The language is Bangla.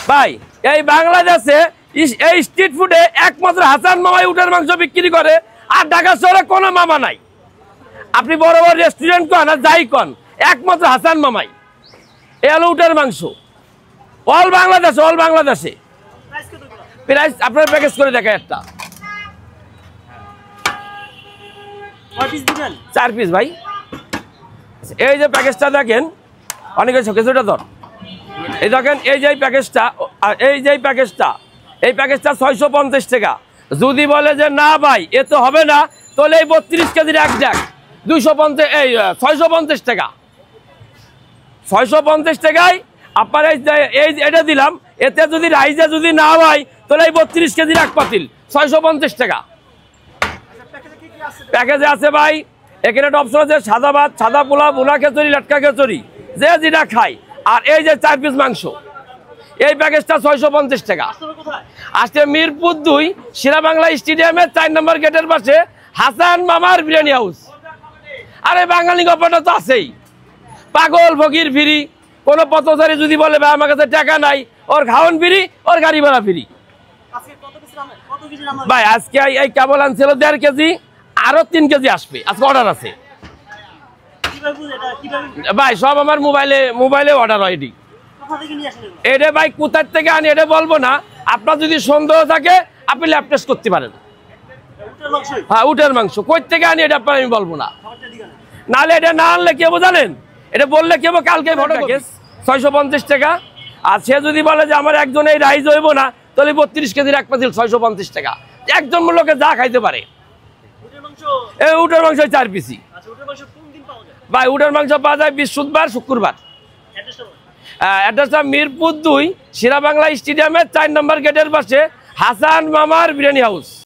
ভাই এই বাংলাদেশে এই স্ট্রিট ফুডে একমাত্র হাসান মামাই উটের মাংস বিক্রি করে, আর ঢাকা শহরে কোনো মামা নাই। আপনি বড় বড় রেস্টুরেন্ট কন আর যাই কন, একমাত্র হাসান মামাই। এ হলো উটের মাংস অল বাংলাদেশে। প্রাইস আপনার প্যাকেজ করে দেখেন একটা 4 পিস ভাই। এই যে প্যাকেজটা দেখেন, অনেকে কিছুটা ধর, এই দেখেন এই যে প্যাকেজটা, এই প্যাকেজটা 650 টাকা। যদি বলে যে না ভাই এ তো হবে না, তাহলে এই 32 কেজির এক ড্যাক 250, এই 650 টাকা। 650 টাকায় আপনার এই এটা দিলাম। এতে যদি রাইজে যদি না হয়, তাহলে এই 32 কেজির এক পাতিল 650 টাকা। প্যাকেজে আছে ভাই, এখানে অপশন আছে সাদা ভাত, সাদা পোলাও, ভুনা খিচুড়ি, লটকা খিচুড়ি, যে যেটা খাই। আর এই যে 4 পিস মাংস, এই প্যাকেজটা 650 টাকা। আজকে মিরপুর 2 শেরেবাংলা স্টেডিয়ামের 4 নম্বর গেটের পাশে হাসান মামার বিরিয়ানি হাউস। আরে বাঙালি গল্পটা তো আছেই, পাগল ফকির ফ্রি। কোনো পথচারী যদি বলে ভাই আমার কাছে টাকা নাই, ওর খাওয়ান ফ্রি, ওর গাড়ি ভাড়া ফ্রি। ভাই আজকে এই কেবল আনছিল 1.5 কেজি, আরো 3 কেজি আসবে, আজকে অর্ডার আছে ভাই। সব আমার মোবাইলে অর্ডার হয়। এটা ভাই কোথার থেকে আনি এটা বলবো না। আপনার যদি সন্দেহ থাকে আপনি ল্যাব টেস্ট করতে পারেন। হ্যাঁ, উটের মাংস কই থেকে আনি এটা আপনার আমি বলবো না। নাহলে এটা না আনলে কি হবো জানেন, এটা বললে কি হবো, কালকে ফটো কেস 650 টাকা। আর সে যদি বলে যে আমার একজন এই রাইজ হইব না, তাহলে 32 কেজির এক পাতিল 650 টাকা। একজন লোকে যা খাইতে পারে। এই উটের মাংস 4 পিসি ভাই। উটের মাংস পাওয়া যায় বৃহস্পতিবার, শুক্রবার। অ্যাড্রেসটা মিরপুর 2 শেরেবাংলা স্টেডিয়ামের 4 নম্বর গেটের পাশে হাসান মামার বিরিয়ানি হাউস।